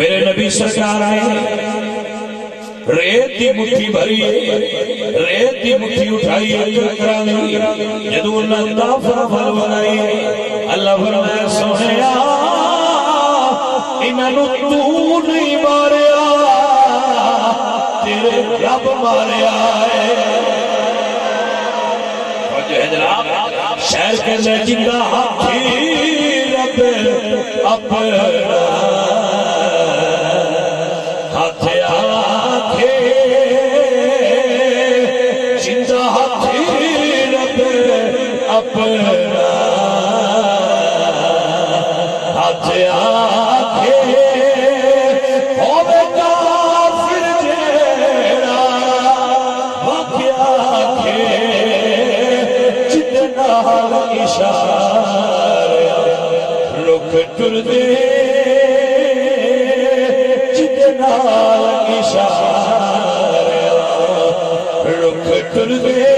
میرے نبی سرکار آئے ریت دی مٹھی بھری ریت دی مٹھی اٹھائی کرانی جدو اللہ دافر بھر بنائی اللہ فرمایا سوہیا انہوں تو نہیں ماریا تیرے رب ماریا ہے شہر کے لئے جنگا ہاتھی رب اپنا ہاتھ آکھے جنگا ہاتھی رب اپنا ہاتھ آکھے ہوئے کافر جیڑا واقع آکھے رخ ٹر دے جتنا اشارہ رخ ٹر دے